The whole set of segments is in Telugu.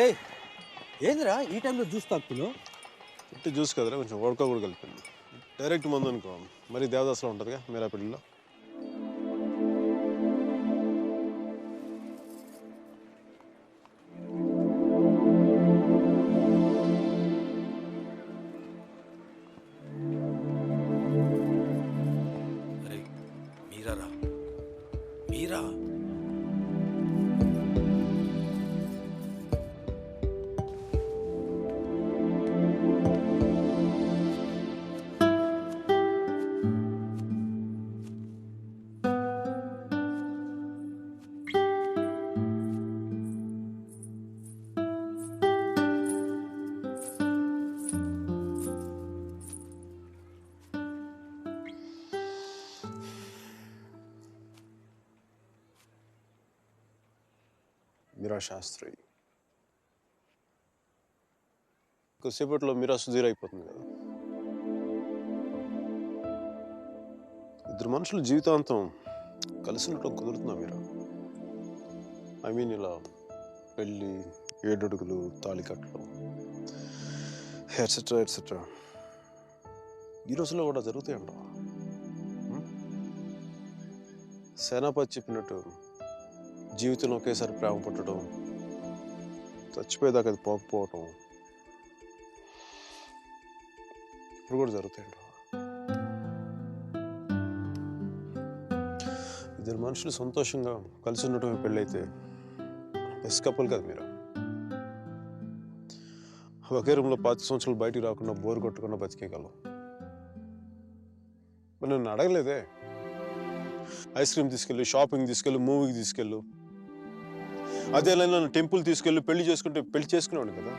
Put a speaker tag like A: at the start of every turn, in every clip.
A: ఏయ్ ఏందిరా ఈ టైంలో జ్యూస్ తాగుతున్నావు?
B: ఇంటి జ్యూస్ కదరా, కొంచెం ఓడక కూడా కలిపింది. డైరెక్ట్ మందు అనుకో మరి దేవదాసులో ఉంటుందిగా మీరా పెళ్ళిలో.
C: అరే మీరారా, మీరా
B: మీరా శాస్త్రి కొద్దిసేపట్లో మీరా సుధీర్ అయిపోతుంది కదా. ఇద్దరు మనుషులు జీవితాంతం కలిసి ఉండటం కుదురుతుందా మీరా? ఐ మీన్ ఇలా పెళ్ళి, 7 అడుగులు, తాళికట్లు, ఎట్సెట్రా ఎట్సెట్రా ఈ రోజుల్లో కూడా జరుగుతాయంటావా? సేనాపతి చెప్పినట్టు జీవితంలో ఒకేసారి ప్రేమ పుట్టడం, చచ్చిపోయేదాకా అది పోకపోవటం ఇప్పుడు కూడా జరుగుతాయంటావా? ఇద్దరు మనుషులు సంతోషంగా కలిసి ఉండటం పెళ్ళైతే బెస్ట్ కపుల్ కదా మీరు. ఒకే రూమ్లో 5 సంవత్సరాలు బయటికి రాకుండా బోర్ కొట్టకుండా బతికేయగలం. మరి నన్ను అడగలేదే, ఐస్ క్రీమ్ తీసుకెళ్ళు, షాపింగ్ తీసుకెళ్ళు, మూవీకి తీసుకెళ్ళు, అదే నన్ను టెంపుల్ తీసుకెళ్ళి పెళ్లి చేసుకుంటే పెళ్లి చేసుకునేవాడిని కదా,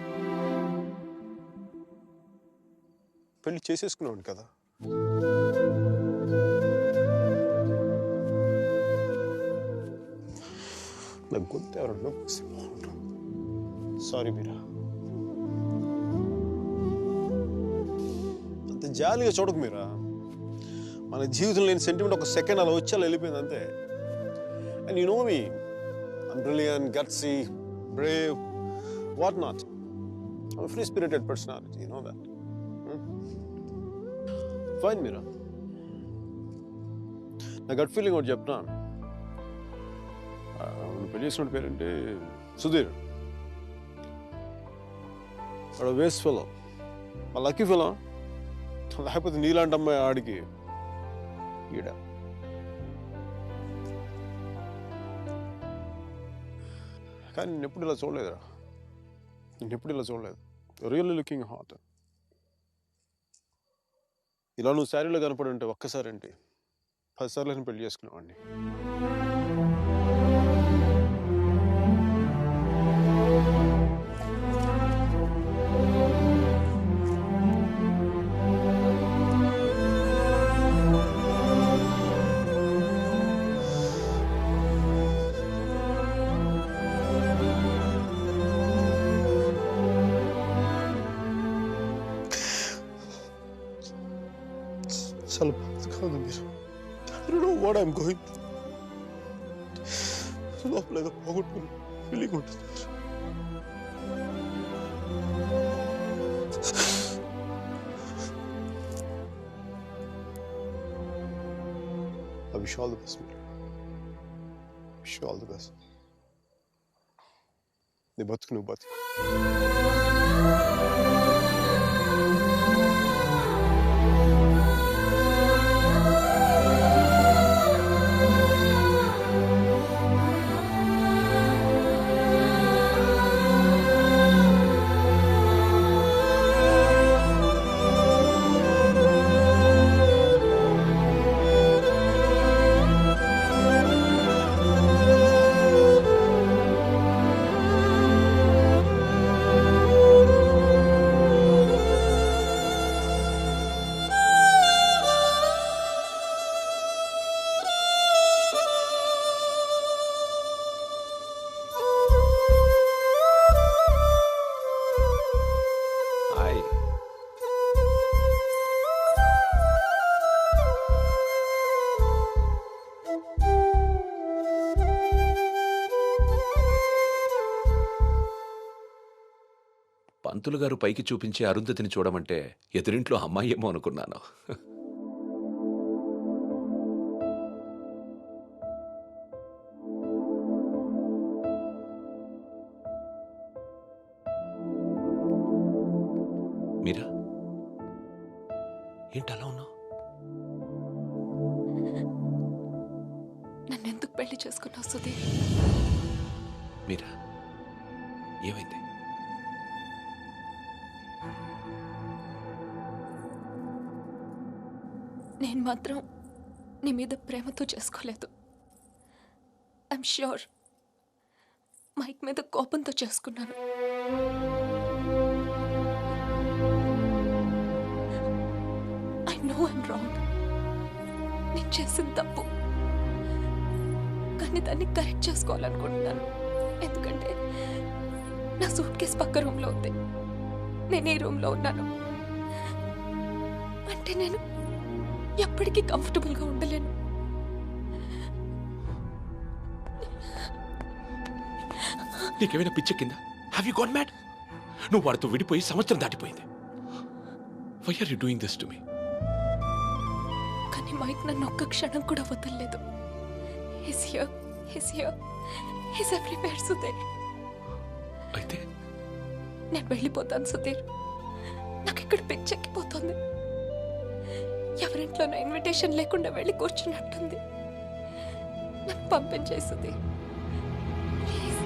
B: పెళ్లి చేసేసుకునేవాడిని కదా. నాకు గొంతు ఎవరన్నా సారీ మీరా, అంత జాలిగా చూడకు మీరా. మన జీవితంలో లేని సెంటిమెంట్ ఒక సెకండ్ అలా వచ్చి అలా వెళ్ళిపోయింది అంతే. And you know me, I'm brilliant, gutsy, brave, what not. I'm a free-spirited personality, you know that. Fine, Meera. నా గట్ ఫీలింగ్ ఒకటి చెప్తా. పెళ్లి చేసుకున్న పేరేంటి? సుధీర్. వాడు వేస్ట్ ఫెలో, మా లక్కీ ఫెలో. లేకపోతే నీలాంటి అమ్మాయి ఆడికి ఈడ. కానీ నేను ఎప్పుడు ఇలా చూడలేదురా, నేను ఎప్పుడు ఇలా చూడలేదు. Really looking hot. ఇలా నువ్వు శారీలో కనపడి ఉంటే ఒక్కసారి ఏంటి 10 సార్లు నేను పెళ్లి చేసుకునేవాడిని. చాలా బాధగా ఉంది మీరు. I don't know what I'm going through. లోపల ఏదో పోగొట్టుకుని ఫీలింగ్ ఉంటుంది. I wish you all the best, Meera. Wish you all the best. నీ బతుకు నువ్వు బతుకు.
C: పంతులు గారు పైకి చూపించే అరుంధతిని చూడమంటే ఎదురింట్లో అమ్మాయి ఏమో అనుకున్నాను. మీరా, ఏంటలా ఉన్నావు?
D: నన్నెందుకు పెళ్లి చేసుకున్నావు సుధీర్?
C: మీరా, ఏమైంది?
D: నేను మాత్రం నీ మీద ప్రేమతో చేసుకోలేదు. ఐఎమ్ ష్యూర్ మైక్ మీద కోపంతో చేసుకున్నాను. I know I'm wrong. నేను చేసిన తప్పు, కానీ దాన్ని కరెక్ట్ చేసుకోవాలనుకుంటున్నాను. ఎందుకంటే నా సూట్ కేసు పక్క రూమ్లో ఉంది, నేను ఈ రూమ్లో ఉన్నాను. అంటే నేను ఎప్పటికీ కంఫర్టబుల్గా ఉండలేను.
C: నీకేమైనా పిచ్చెక్కిందా? Have you gone mad? నువ్వు వాడితో విడిపోయి సంవత్సరం దాటిపోయింది. Why are you doing this to me?
D: కానీ మైక్ నన్ను ఒక్క క్షణం కూడా వదలలేదు. He's here, he's everywhere, Sudheer.
C: అయితే
D: నేను వెళ్ళిపోతాను సుధీర్. నాకు ఇక్కడ పిచ్చెక్కిపోతుంది. ఎవరింట్లోనో ఇన్విటేషన్ లేకుండా వెళ్ళి కూర్చున్నట్టుంది. నన్ను పంపించేయి Sudheer, please.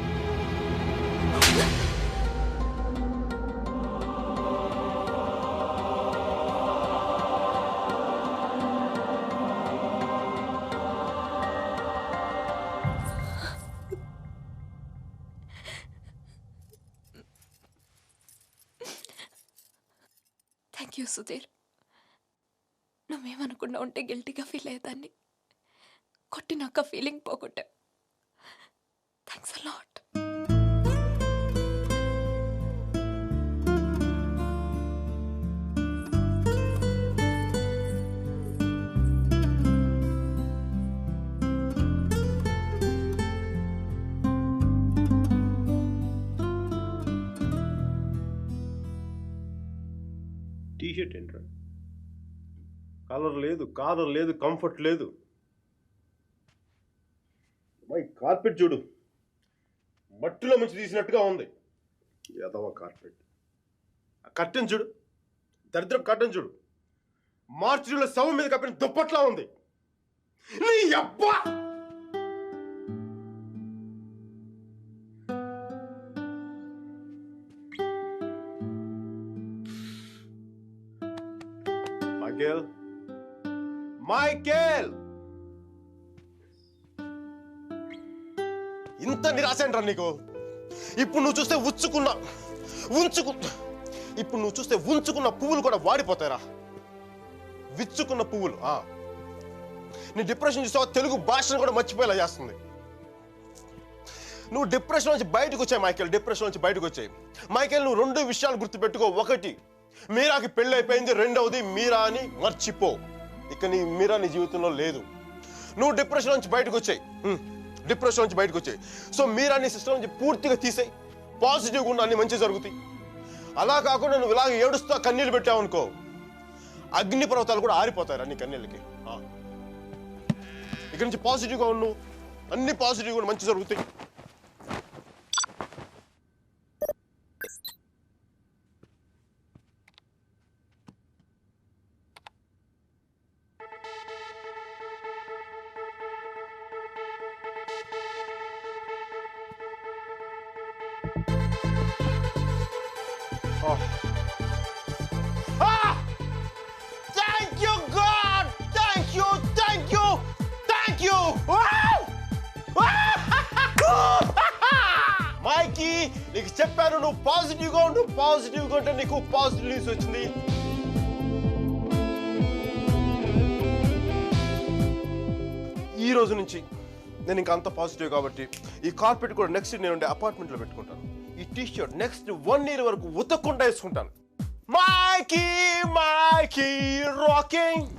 D: Thank you Sudheer. నువ్వేమనుకుండా ఉంటే గిల్టీగా ఫీల్ అయ్యేదాన్ని. కొట్టినాక ఫీలింగ్ పోగొట్టా. Thanks a lot.
B: టీషర్ట్ ఏంట్రా? కలర్ లేదు, కాలర్ లేదు, కంఫర్ట్ లేదు. మై కార్పెట్ చూడు, మట్టిలో మంచి తీసినట్టుగా ఉంది. ఏదవ కార్పెట్. ఆ కట్టెన్ చూడు, దరిద్రం కట్టెన్ చూడు, మార్చిలో శవం మీద కప్పిన దుప్పట్లా ఉంది. నీ అబ్బా! మైకేల్, ఇంత నిరాశ ఏంట్రా నీకు? ఇప్పుడు నువ్వు చూస్తే ఉంచుకున్న పువ్వులు కూడా వాడిపోతాయిరా. విచ్చుకున్న పువ్వులు. నీ డిప్రెషన్ చూసావా? తెలుగు భాషను కూడా మర్చిపోయేలా చేస్తుంది. నువ్వు డిప్రెషన్ నుంచి బయటకు వచ్చాయి మైకేల్. డిప్రెషన్ నుంచి బయటకు వచ్చాయి మైకేల్. నువ్వు 2 విషయాలు గుర్తుపెట్టుకో. 1, మీరాకి పెళ్ళి అయిపోయింది. 2వది, మీరా అని మర్చిపో. ఇక నీ మీరా నీ జీవితంలో లేదు. నువ్వు డిప్రెషన్ నుంచి బయటకు వచ్చాయి. సో మీరా నీ సిస్టమ్ నుంచి పూర్తిగా తీసేయి. పాజిటివ్గా ఉన్న అన్ని మంచి జరుగుతాయి. అలా కాకుండా నువ్వు ఇలాగ ఏడుస్తా కన్నీళ్ళు పెట్టావు అనుకో, అగ్ని పర్వతాలు కూడా ఆరిపోతాయి నీ కన్నీళ్ళకి. ఇక్కడి నుంచి పాజిటివ్గా ఉండు, అన్ని పాజిటివ్గా ఉన్న మంచి జరుగుతాయి. Thank you, God! Thank you! మైకీ, నీకు చెప్పాను నువ్వు పాజిటివ్గా ఉంటే నీకు పాజిటివ్ న్యూస్ వచ్చింది. ఈ రోజు నుంచి నేను ఇంకా అంత పాజిటివ్ కాబట్టి ఈ కార్పెట్ కూడా నెక్స్ట్ నేను ఉండే అపార్ట్మెంట్లో పెట్టుకుంటాను. ఈ టీ షర్ట్ నెక్స్ట్ 1 year వరకు ఉతకకుండా వేసుకుంటాను. Mikey rocking.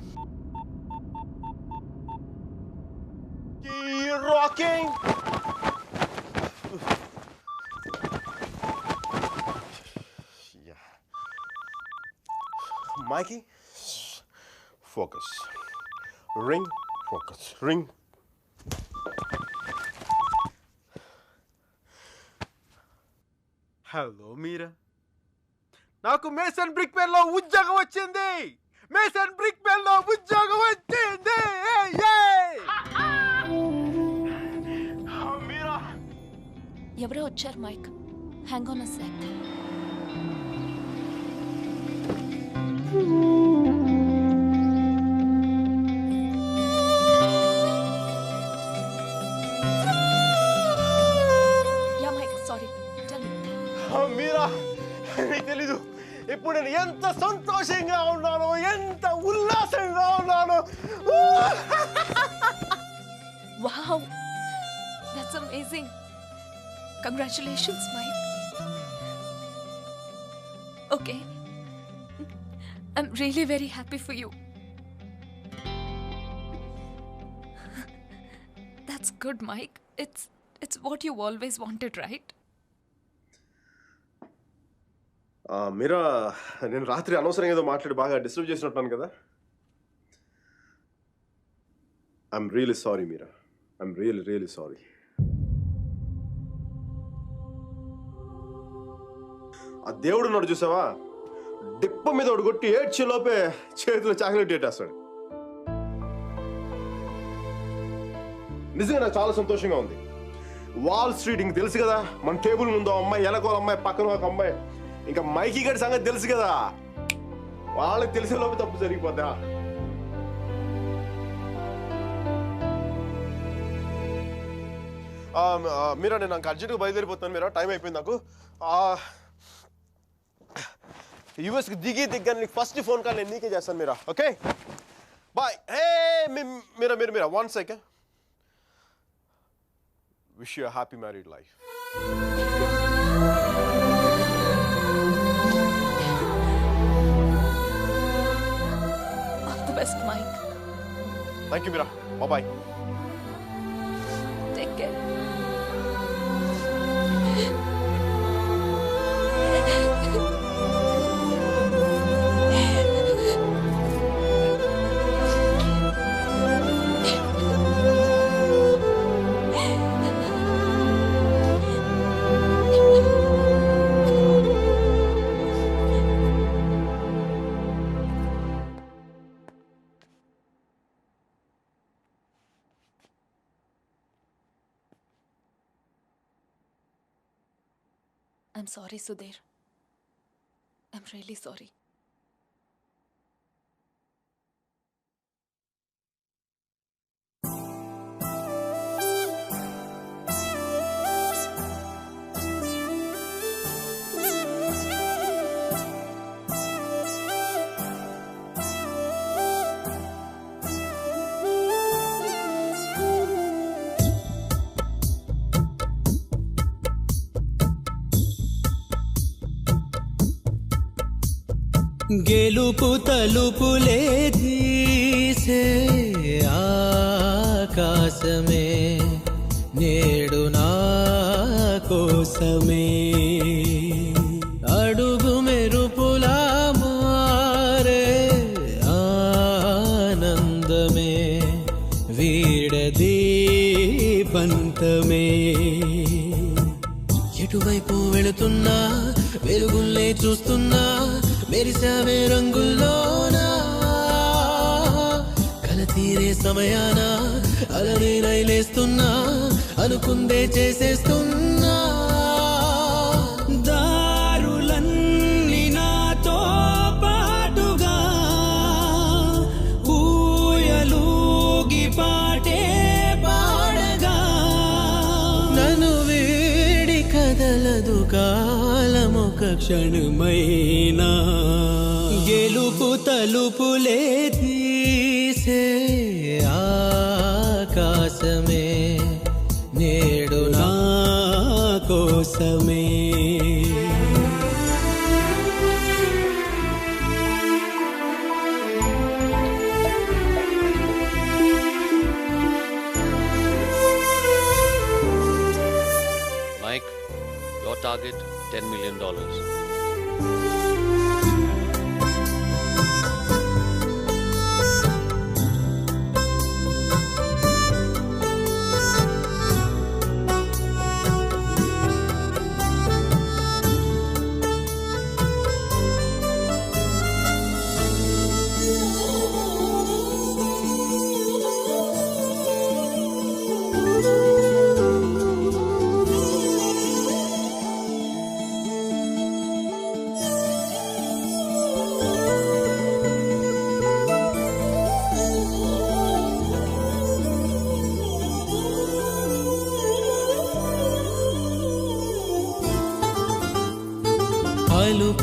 B: Mikey, focus. Ring, focus. Ring. Hello Meera, నాకు మేసన్ బ్రిక్ పెన్ లో ఉద్యోగం వచ్చింది. మేసన్ బ్రిక్ పెన్ లో ఉద్యోగం వచ్చింది. మీరా,
D: ఎవరో వచ్చారు Mike. Hang on a sec. Yeah Mike, sorry. Tell me.
B: Meera, నీకు తెలీదు ఇప్పుడు నేను ఎంత సంతోషంగా ఉన్నానో, ఎంత ఉల్లాసంగా ఉన్నానో.
D: Wow, that's amazing. Congratulations, Mike. Okay, I'm really very happy for you. That's good, Mike. It's what you always wanted, right?
B: మీరా, నేను రాత్రి అనవసరంగా ఏదో మాట్లాడి బాగా డిస్టర్బ్ చేసినట్టున్నాను కదా. I'm really sorry Meera, I'm really sorry. ఆ దేవుడు ఉన్నాడు చూసావా, డిప్ప మీద ఒకటి కొట్టి ఏడ్చే లోపే చేతిలో చాక్లెట్ పెట్టేస్తాడు. నిజంగా నాకు చాలా సంతోషంగా ఉంది. వాల్ స్ట్రీట్ ఇంక తెలుసు కదా, మన టేబుల్ ముందు అమ్మాయి, వెనకాల అమ్మాయి, పక్కన ఒక అమ్మాయి, ఇంకా మైకీ గారి సంగతి తెలుసు కదా, వాళ్ళకి తెలిసే లోపే తప్పు జరిగిపోద్దా. మీరా, నేను నాకు అర్జెంట్గా బయలుదేరిపోతాను. మీరా, టైం అయిపోయింది నాకు. యూఎస్కి దిగ్గా నీకు ఫస్ట్ ఫోన్ కాల్ నేను నీకే చేస్తాను Meera. Okay, bye. Hey Meera, 1 second. Wish you happy married life.
D: All the best, Mike.
B: Thank you Meera, bye.
D: Take care. I'm sorry, Sudhir. I'm really sorry.
A: గెలుపు తలుపులే తీసే ఆకాశమే నేడు నా కోసమే అడుగు మెరుపులా మారే ఆనందమే వీడది పంతమే ఎటువైపు వెళుతున్నా వెలుగుల్నే చూస్తున్నా మెరిసావే రంగుల్లోనా కల తీరే సమయాన అలనే నైలేస్తున్నా అనుకుందే చేసేస్తున్నా దారులన్నీ నాతో పాటుగా ఊయలూగి పాటే పాడగా నన్ను వీడి కదలదు కాలమొక క్షణమైనా గెలుపు తలుపులే తీసే ఆకాశమే నేడు నా కోసమే
E: Mike, your target $10 million.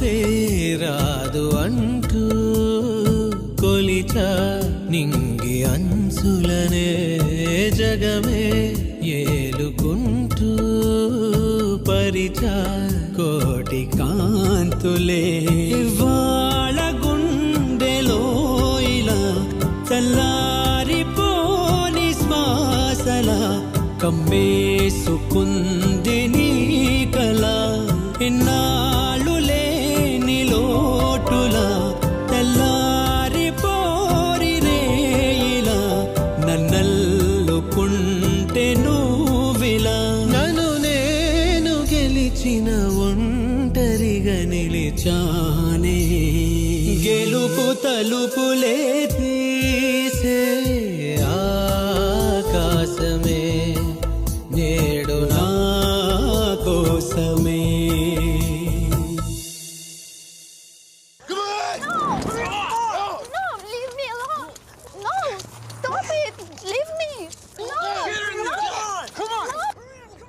A: మార్పే రాదు అంటూ కొలిచా నింగి అంచులనే జగమే ఏలుకుంటూ పరిచా కోటి కాంతులే వాళ్ళ గుండెలో ఇలా చల్లారిపోని శ్వాసల కమ్మేసుకుంది నీ కల ఇన్నాళ్ళు లేని లోటులా తెల్లారిపోరి రేయిలా నన్నల్లుకుంటే నువ్విలా నన్ను నేను గెలిచిన ఒంటరిగా నిలిచానే గెలుపు తలుపులే తీసే ఆకాశమే నేడు నా కోసమే
F: No, leave me alone. No, stop it. Leave me. No. Come on.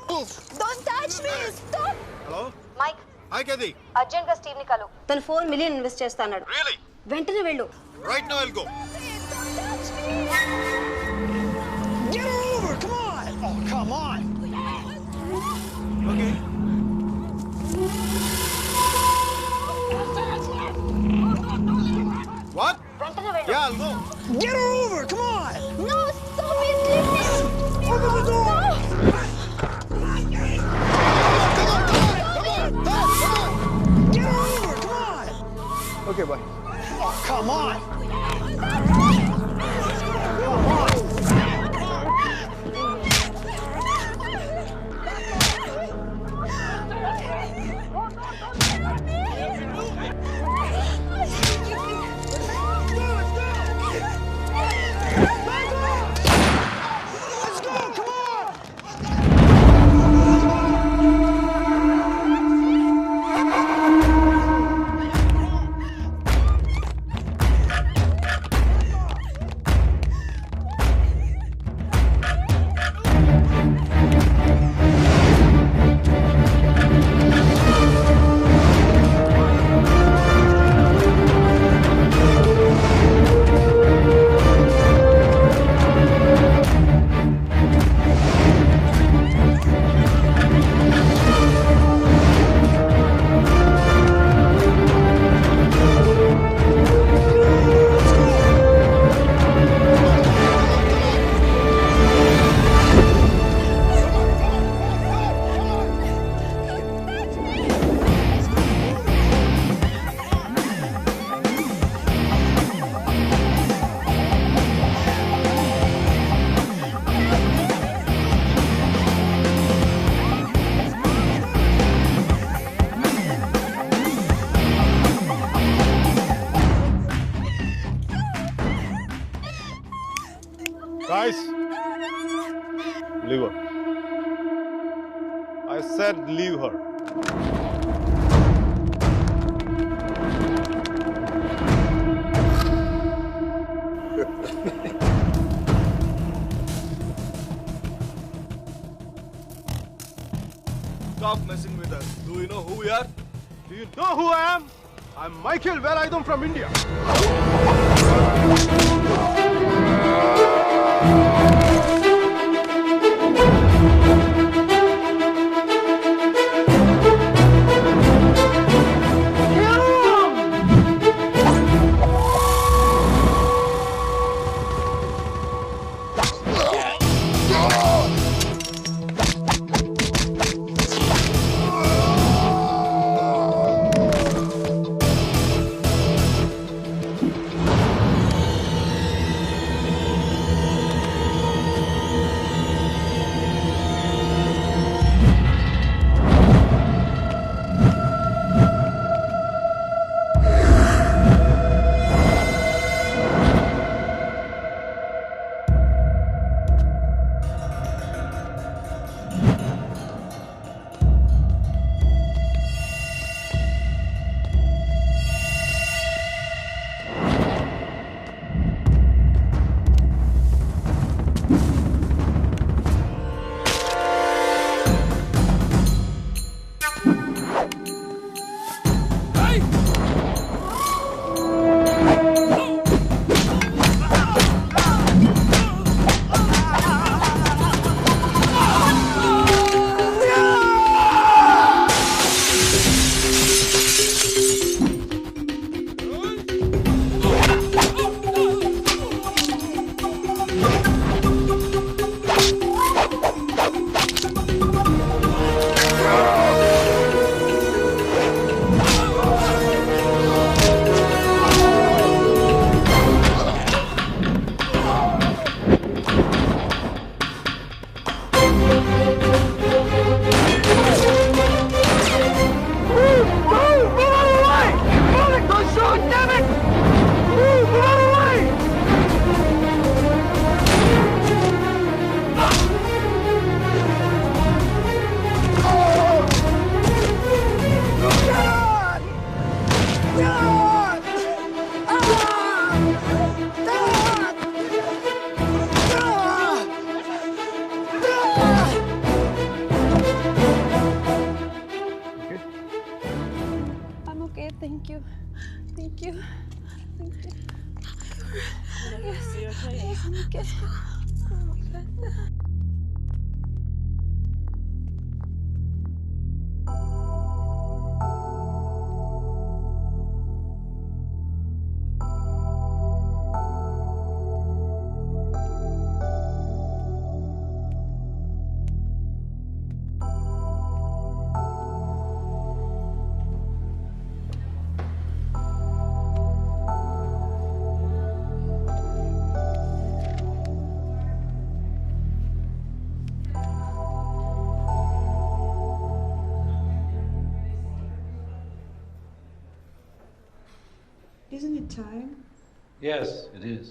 F: No. Don't touch me. Stop.
B: Hello
G: Mike
B: hi కేది
G: అర్జెంట్ గా స్టీవ్ ని కలు తను $4 million ఇన్వెస్ట్ చేస్తాడు.
B: రియల్లీ
G: వెంటనే వెళ్ళు.
B: Right now I'll go
F: Don't touch me.
H: Get her over! Come on! Oh, come on!
B: Okay what
G: వెంటనే వెళ్ళు.
B: Yeah I'll go
H: Get her over! Come on!
F: No, stop it. Leave me.
H: Open the door! Get her over! Come on!
B: Okay bye
H: Oh, come on! Let's go! Come on!
B: Guys, leave her. I said leave her.
H: Stop messing with us. Do you know who we are? Do you know who I am? I'm Michael Velayudham from India.
F: Qu'est-ce que...
I: Isn't it time?
J: Yes, it is.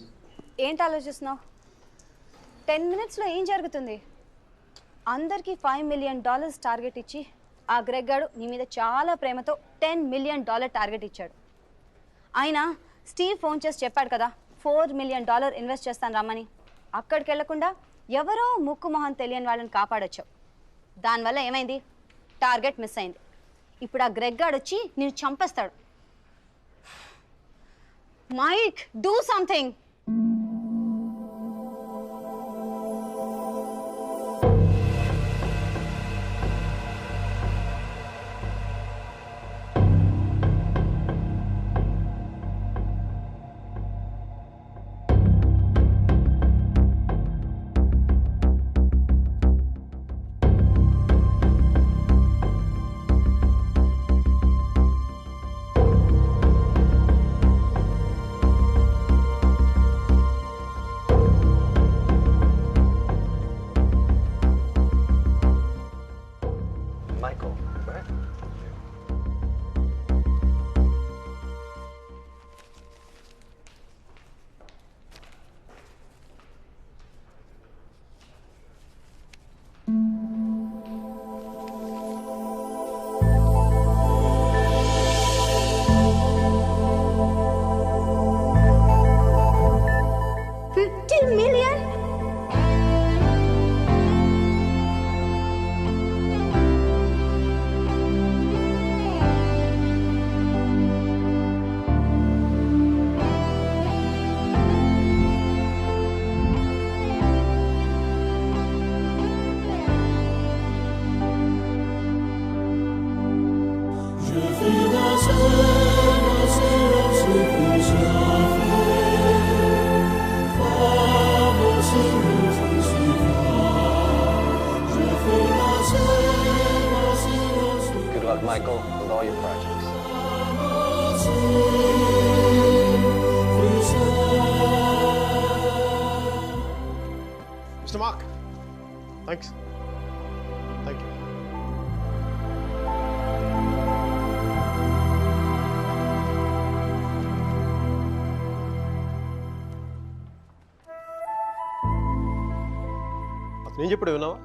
G: ఏంటి ఆలోచిస్తున్నావు? 10 minutesలో ఏం జరుగుతుంది? అందరికీ $5 million టార్గెట్ ఇచ్చి ఆ గ్రెగ్ గాడు నీ మీద చాలా ప్రేమతో $10 million టార్గెట్ ఇచ్చాడు. అయినా స్టీవ్ ఫోన్ చేసి చెప్పాడు కదా $4 million ఇన్వెస్ట్ చేస్తాను రమ్మని. అక్కడికి వెళ్లకుండా ఎవరో ముక్కు మొహం తెలియని వాళ్ళని కాపాడొచ్చావు. దానివల్ల ఏమైంది? టార్గెట్ మిస్ అయింది. ఇప్పుడు ఆ గ్రెగ్ గాడు వచ్చి నిన్ను చంపేస్తాడు. Mike, do something!
J: Michael, right?
G: $50 million?
J: Good luck, Michael, with all your projects.
B: Mr. Mark, thanks. Thank you. అతను ఏం చెప్పాడు విన్నావా?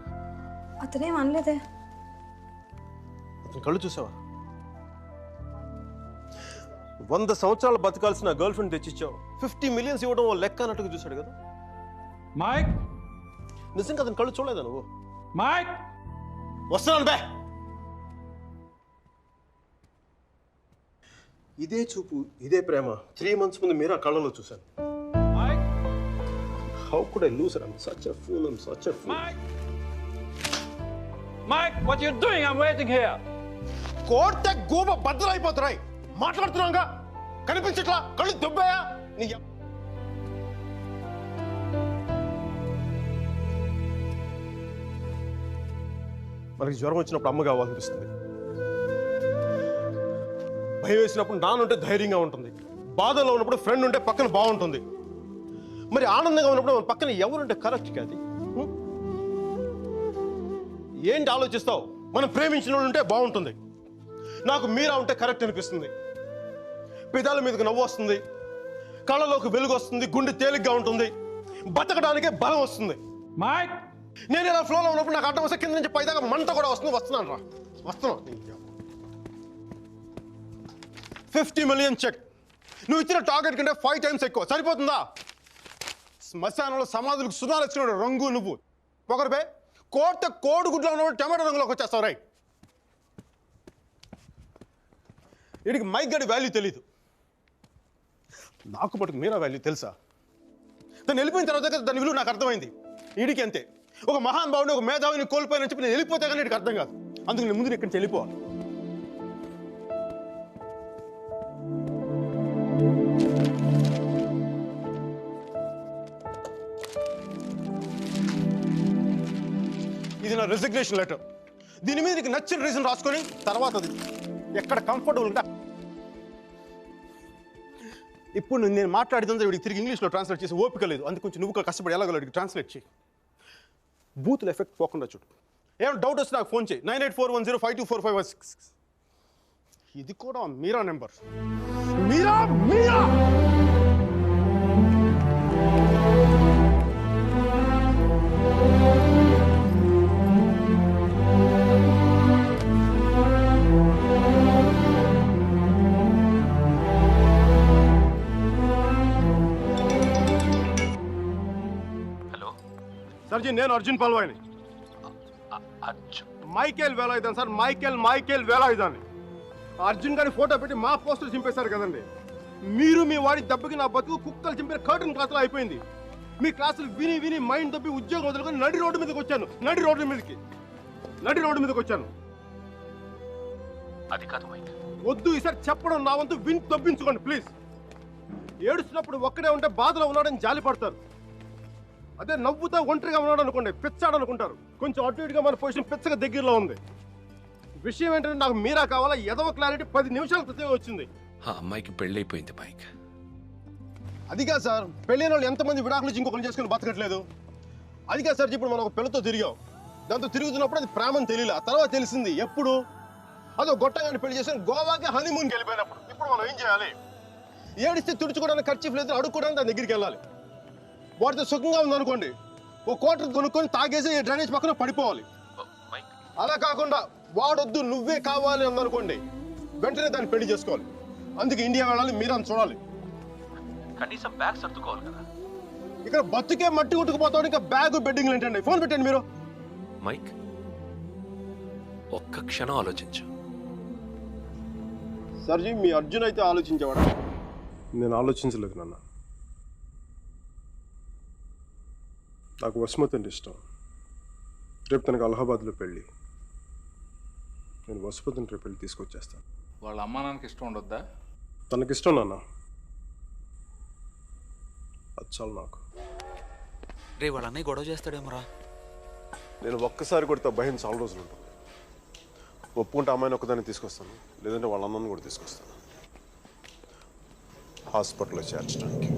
G: అతనేం అనలేదే.
B: అతని కళ్ళు చూసావా? 100 సంవత్సరాలు బతకాల్సిన గర్ల్ ఫ్రెండ్ తెచ్చిచ్చావు. 50 million ఇవ్వడం లెక్క అన్నట్టుగా చూశాడు కదా.
J: Mike!
B: నిజంగా అతని కళ్ళు చూడలేదా నువ్వు?
J: Mike!
B: వస్తున్నాను బే. ఇదే చూపు, ఇదే ప్రేమ 3 months ముందు మీరు ఆ కళ్ళలో చూశాను.
J: Mike!
B: How could I lose her? I'm such a fool. I'm such a fool.
J: Mike! Mike, what are you doing? I'm waiting here.
B: కోర్త గోబ బద్దలైపోతున్నాయి. మాట్లాడుతున్నాగా కనిపించట్లా? కళ్ళు దుబ్బాయా? నీ మనకి జ్వరం వచ్చినప్పుడు అమ్మ కావాలనిపిస్తుంది. భయం వేసినప్పుడు నాన్న ఉంటే ధైర్యంగా ఉంటుంది. బాధలో ఉన్నప్పుడు ఫ్రెండ్ ఉంటే పక్కన బాగుంటుంది. మరి ఆనందంగా ఉన్నప్పుడు మన పక్కన ఎవరుంటే కరెక్ట్ కాదు. ఏంటి ఆలోచిస్తావు? మనం ప్రేమించిన వాళ్ళు ఉంటే బాగుంటుంది. నాకు మీరా ఉంటే కరెక్ట్ అనిపిస్తుంది. పెదాల మీదకి నవ్వు వస్తుంది, కళ్ళలోకి వెలుగు వస్తుంది, గుండె తేలిగ్గా ఉంటుంది, బతకడానికే బలం వస్తుంది.
J: Mike!
B: నేను ఇలా ఫ్లోలో ఉన్నప్పుడు నాకు అడ్డం వస్తే కింద నుంచి పైదాకా మంట కూడా వస్తుంది. వస్తున్నాను రా, వస్తున్నాను. 50 million చెక్. నువ్వు ఇచ్చిన టార్గెట్ కంటే 5 times ఎక్కువ. సరిపోతుందా? శ్మశానంలో సమాధులకు సుధాలు వచ్చినాడు రంగు నువ్వు. పొగరపై కోడిగుడ్లో ఉన్నప్పుడు టమాటో రంగులోకి వచ్చేస్తావు. రై, వీడికి మైక్ గడి వాల్యూ తెలీదు. నాకు మటుకు మీరా వాల్యూ తెలుసా? తను వెళ్ళిపోయిన తర్వాత దాని విలువ నాకు అర్థమైంది. వీడికి అంతే. ఒక మహానుభావుని, ఒక మేధావిని కోల్పోయినని చెప్పి నేను వెళ్ళిపోతే కానీ వీడికి అర్థం కాదు. అందుకు నేను ముందు ఇక్కడి నుంచి వెళ్ళిపోవాలి. ఇది నా రెసిగ్నేషన్ లెటర్. దీని మీద నీకు నచ్చిన రీజన్ రాసుకొని తర్వాత అది ఎక్కడ కంఫర్టబుల్ ఉంటా. ఇప్పుడు నేను మాట్లాడితే వీడికి తిరిగి ఇంగ్లీష్లో ట్రాన్స్లేట్ చేసి ఓపిక లేదు. అందుకు కొంచెం నువ్వు కష్టపడి ఎలాగో ట్రాన్స్లేట్ చేయి. బూతుల ఎఫెక్ట్ పోకుండా చూడు. ఏమైనా డౌట్ వస్తే నాకు ఫోన్ చేయి. 9841052456. ఇది కూడా మీరా నెంబర్. మీరా మీరా సర్జీ, నేను అర్జున్ పల్వాయిని. మైకేల్ వేలాయుధాన్ సార్, మైకేల్ వేలాయుధాన్ని. అర్జున్ గారి ఫోటో పెట్టి మా పోస్టర్ చింపేశారు కదండి. మీరు మీ వాడి దెబ్బకి నా బతుకు కుక్కలు చింపిన కర్టన్ క్లాస్లో అయిపోయింది. మీ క్లాసులు విని విని మైండ్ దొబ్బి ఉద్యోగం వదులుకొని నడి రోడ్డు మీదకి వచ్చాను. నడి రోడ్డు మీదకి వచ్చాను.
C: అది కాదు మైక్.
B: వద్దు, ఈసారి చెప్పడం నా వంతు విని తప్పించుకోండి ప్లీజ్. ఏడుస్తున్నప్పుడు ఒక్కడే ఉంటే బాధలో ఉన్నాడని జాలి పడతారు. అదే నవ్వుతా ఒంటరిగా ఉన్నాడు అనుకోండి, పిచ్చాడు అనుకుంటారు. కొంచెం అటు ఇటుగా మన పొజిషన్ పిచ్చగా దగ్గరలో ఉంది. విషయం ఏంటంటే నాకు మీరా కావాలా? ఎదవ క్లారిటీ 10 నిమిషాల క్రితం వచ్చింది.
C: ఆ అమ్మాయికి పెళ్ళైపోయింది మైక్.
B: అదిగా సార్, పెళ్ళైన వాళ్ళు ఎంతమంది విడాకులు నుంచి ఇంకొకరు చేసుకుని బతకట్లేదు. అదిగా సార్, ఇప్పుడు మనం ఒక పిల్లతో తిరిగాం. దాంతో తిరుగుతున్నప్పుడు అది ప్రేమని తెలియలే. ఆ తర్వాత తెలిసింది. ఎప్పుడు? అదో గొట్టగాని పెళ్లి చేసిన గోవాకి హనీమూన్కి వెళ్ళిపోయినప్పుడు. ఇప్పుడు మనం ఏం చేయాలి? ఏడిస్తే తుడుచుకోవడానికి ఖర్చు లేదు, అడుక్కోవడానికి దాని దగ్గరికి వెళ్ళాలి. వాడితో సుఖంగా ఉందనుకోండి, ఓ క్వార్టర్ కొనుక్కొని తాగేసి డ్రైనేజ్ పక్కన పడిపోవాలి. అలా కాకుండా వాడొద్దు నువ్వే కావాలి అందనుకోండి, వెంటనే దాన్ని పెళ్లి చేసుకోవాలి. అందుకే ఇండియా వెళ్ళాలి, మీరా చూడాలి.
C: కనీసం బ్యాగ్ సర్దుకోవాలి కదా.
B: ఇక్కడ బతుకే మట్టి కొట్టుకుపోతాడు, ఇంకా బ్యాగ్ బెడ్డింగ్ ఏంటండి? ఫోన్ పెట్టండి మీరు.
C: మైక్, ఒక్క క్షణం ఆలోచించు.
B: సర్జీ, మీ అర్జున్ అయితే ఆలోచించేవాడా? నేను ఆలోచించలేదు నాన్న. నాకు వసుమతి అంటే ఇష్టం. రేపు తనకు అలహాబాద్లో పెళ్ళి. నేను వసుమతిని రేపు పెళ్ళి తీసుకొచ్చేస్తాను.
I: వాళ్ళ అమ్మా నాన్నకి ఇష్టం ఉండొద్దా?
B: తనకిష్టం నాన్న, అది చాలు నాకు.
A: రే వాళ్ళ అన్నయ్య గొడవ చేస్తాడేమరా?
B: నేను ఒక్కసారి కొడితే భయం చాలా రోజులు ఉంటుంది. ఒప్పుకుంటే అమ్మాయిని ఒక్కదాన్ని తీసుకొస్తాను, లేదంటే వాళ్ళ అమ్మని కూడా తీసుకొస్తాను హాస్పిటల్లో చేర్చడానికి.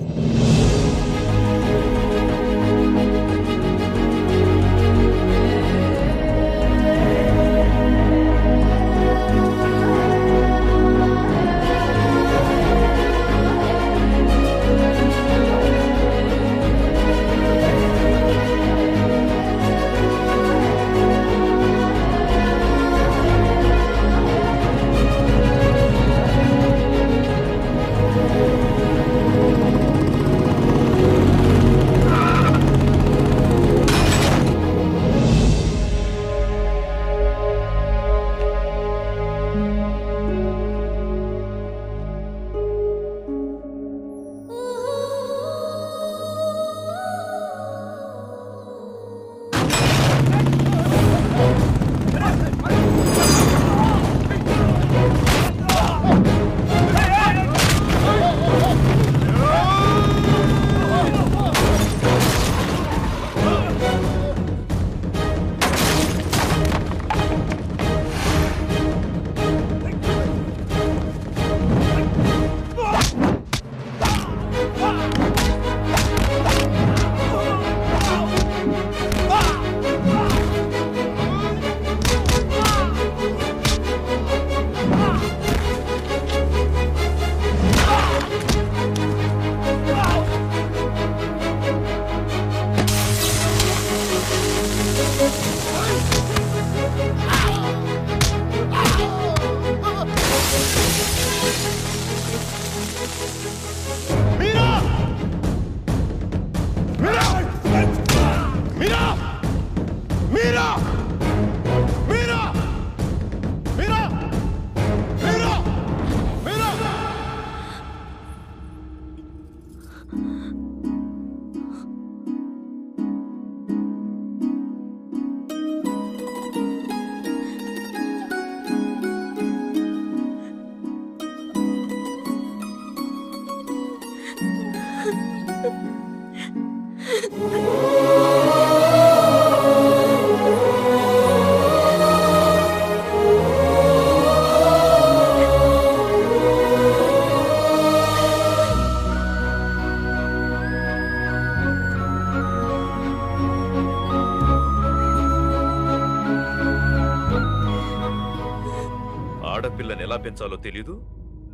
K: ఆడపిల్లని ఎలా పెంచాలో తెలీదు,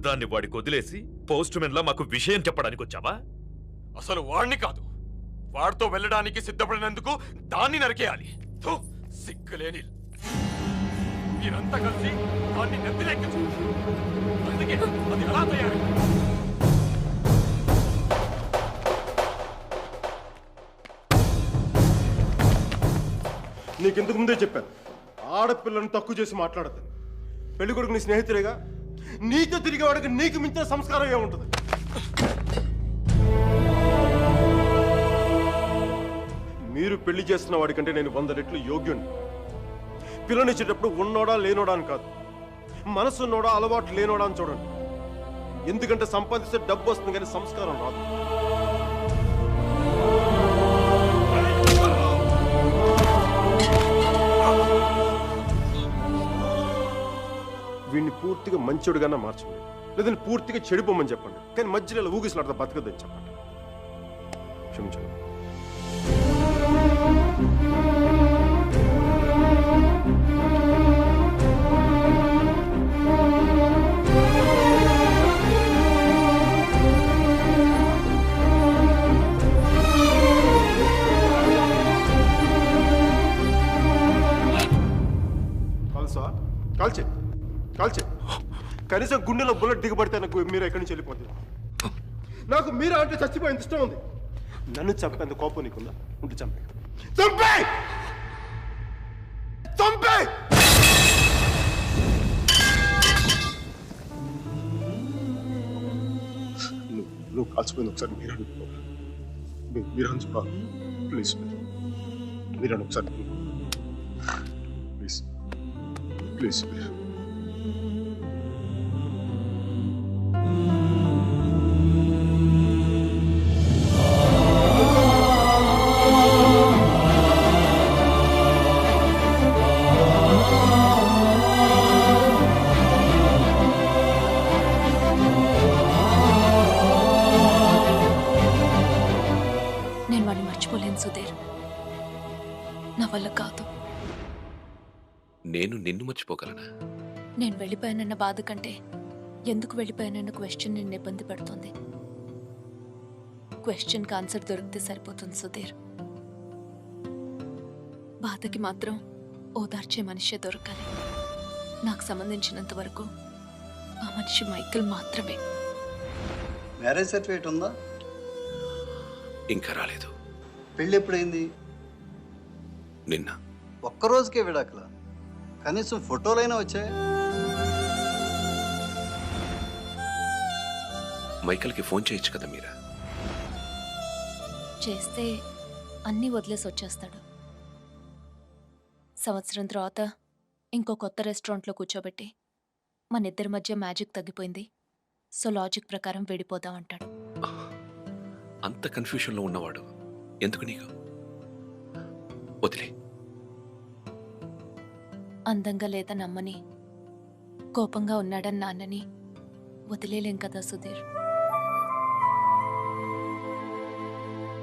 K: దాన్ని వాడికి వదిలేసి పోస్ట్ మెన్ లా మాకు విషయం చెప్పడానికి వచ్చావా?
C: అసలు వాడిని కాదు, వాడితో వెళ్ళడానికి సిద్ధపడినందుకు దాన్ని నరికేయాలి. థు, సిగ్గులేని మీరంతా కలిసి దాన్ని నెత్తిలెక్కించారు. అందుకే అది అలా తయారైంది.
H: నీకెందుకు ముందే చెప్పాను, ఆడపిల్లని తక్కువ చేసి మాట్లాడద్దు. పెళ్లి కొడుకు నీ స్నేహితులేగా, నీతో తిరిగే వాడికి నీకు మించిన సంస్కారం ఏముంటుంది? మీరు పెళ్లి చేస్తున్న వాడికంటే నేను 100 రెట్లు యోగ్యుణ్ణి. పిల్లనిచ్చేటప్పుడు ఉన్నోడా లేనోడా అని కాదు, మనసున్నోడా అలవాటు లేనోడా అని చూడండి. ఎందుకంటే సంపాదిస్తే డబ్బు వస్తుంది కానీ సంస్కారం రాదు. వీడిని పూర్తిగా మంచోడుగానే మార్చండి, లేదని పూర్తిగా చెడిపోమని చెప్పండి. కానీ మధ్యలో ఇలా ఊగిసలాడతా బతకదని చెప్పండి. క్షమించండి. కాల్సా? కాల్చే కాల్చే. కనీసం గుండెలో బుల్లెట్ దిగబడితే నాకు మీరు ఎక్కడి నుంచి వెళ్ళిపోతుంది. నాకు మీరా అంటే చచ్చిపోయేంత ఇష్టం ఉంది. నన్ను చంపేంత కోపం నీకుందా? ఉంటే చంపే చంపే చంపే. నువ్వు కాల్చిపోయింది ఒకసారి మీరా మీరు అంచుకో ప్లీజ్. మీరా ఒకసారి ప్లీజ్ ప్లీజ్.
D: నేను వాడిని మర్చిపోలేను సుధీర్, నా వల్ల కాదు.
C: నేను నిన్ను మర్చిపోగలనా?
D: నేను వెళ్ళిపోయానన్న బాధ కంటే ఎందుకు వెళ్ళిపోయానన్న క్వశ్చన్ నిన్ను ఇబ్బంది పెడుతుంది. క్వశ్చన్కి ఆన్సర్ దొరికితే సరిపోతుంది సుధీర్. బాధకి మాత్రం ఓదార్చే మనిషే దొరకాలి. నాకు సంబంధించినంత వరకు ఆ మనిషి మైకేల్ మాత్రమే.
L: మ్యారేజ్ సర్టిఫికేట్ ఉందా?
C: ఇంకా రాలేదు.
L: పెళ్ళి ఎప్పుడైంది?
C: నిన్న.
L: ఒక్కరోజుకే విడాకుల? కనీసం ఫోటోలైనా వచ్చాయి?
C: మైకేల్కి ఫోన్ చేయొచ్చు కదా మీరా?
D: చేస్తే అన్నీ వదిలేసి వచ్చేస్తాడు. సంవత్సరం తర్వాత ఇంకో కొత్త రెస్టారెంట్లో కూర్చోబెట్టి మన ఇద్దరి మధ్య మ్యాజిక్ తగ్గిపోయింది, సో లాజిక్ ప్రకారం విడిపోదాం అంటాడు.
C: అంత కన్ఫ్యూషన్లో ఉన్నవాడు ఎందుకు నీకు? వదిలే.
D: అందంగా లేదని అమ్మని, కోపంగా ఉన్నాడని నాన్నని వదిలేలేం కదా సుధీర్.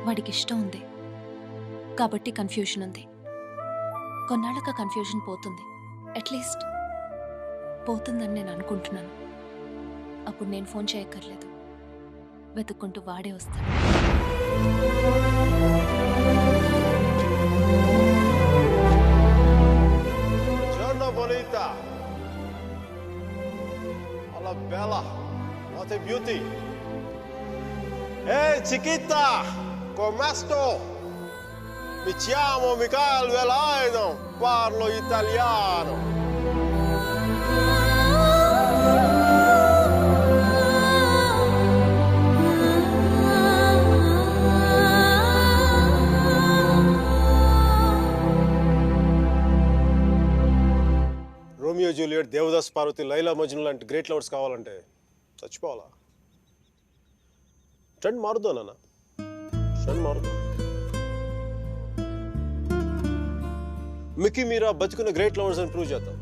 D: వాడికి ఇష్టం ఉంది కాబట్టి కన్ఫ్యూషన్ ఉంది. కొన్నాళ్ళక కన్ఫ్యూషన్ పోతుంది, అట్లీస్ట్ పోతుందని నేను అనుకుంటున్నాను. అప్పుడు నేను ఫోన్ చేయక్కర్లేదు, వెతుక్కుంటూ వాడే వస్తాడు.
B: Giorno bonita. Alla bella. What a beauty. Ehi chiquita, come sto? Mi chiamo Michael Velaino, parlo italiano. Romeo Juliet, Devdas Parvati, Laila Majnu లాంటి గ్రేట్ లవర్స్ కావాలంటే చచ్చిపోవాలా? ట్రెండ్ మారుద్దా నాన్న? ఫ్రెండ్ మారుతాం. మిక్కీ మీరా బతుకున్న గ్రేట్ లవర్స్ అని ప్రూవ్ చేద్దాం.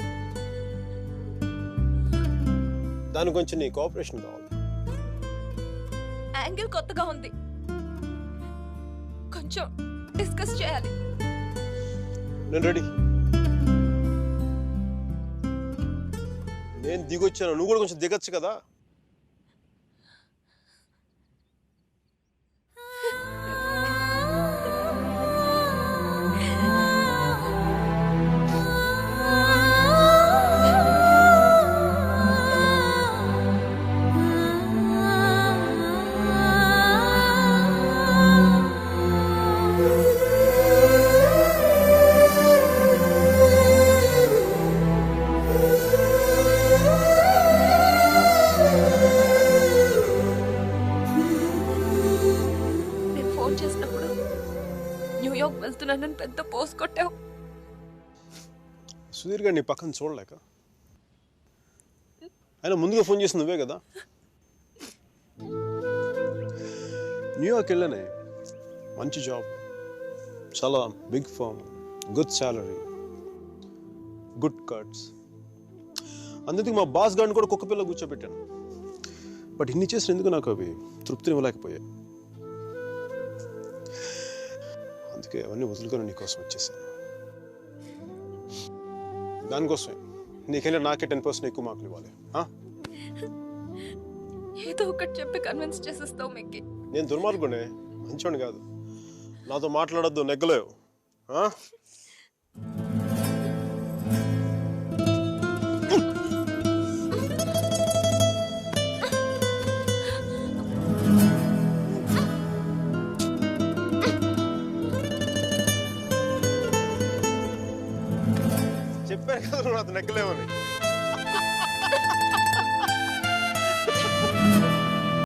B: దాని కొంచెం నీ కోఆపరేషన్ కావాలి.
D: యాంగిల్ కొత్తగా ఉంది, కొంచెం డిస్కస్ చేయాలి.
B: నేను రెడీ. నేను దిగొచ్చాను, నువ్వు కూడా కొంచెం దిగచ్చు కదా.
D: వెళ్తున్నానని పెద్ద పోస్ట్ కొట్టావు.
B: సుధీర్ గారు నీ పక్కన చూడలేక, ఆయన ముందుగా ఫోన్ చేసి నువ్వే కదా. న్యూయార్క్ వెళ్ళానే, మంచి జాబ్, చాలా big firm, good salary, good cuts. అందుకే మా బాస్ గారిని కూడా కుక్క పిల్ల కూర్చోబెట్టాను. బట్ ఇన్ని చేసిన ఎందుకు నాకు అవి తృప్తిని ఇవ్వలేకపోయాయి. అందుకే అవన్నీ వదులుకొని నీకోసం వచ్చేసాను. దానికోసమే నీకెళ్ళి నాకే 10% ఎక్కువ మార్కులు ఇవ్వాలి.
D: ఏదో ఒకటి చెప్పి కన్విన్స్ చేసేస్తావు మిక్కీ.
B: నేను దుర్మార్గునే, మంచోని కాదు. నాతో మాట్లాడొద్దు, నెగ్గలేవు. చెప్పాను కదా నాతో నెగ్గలేవని.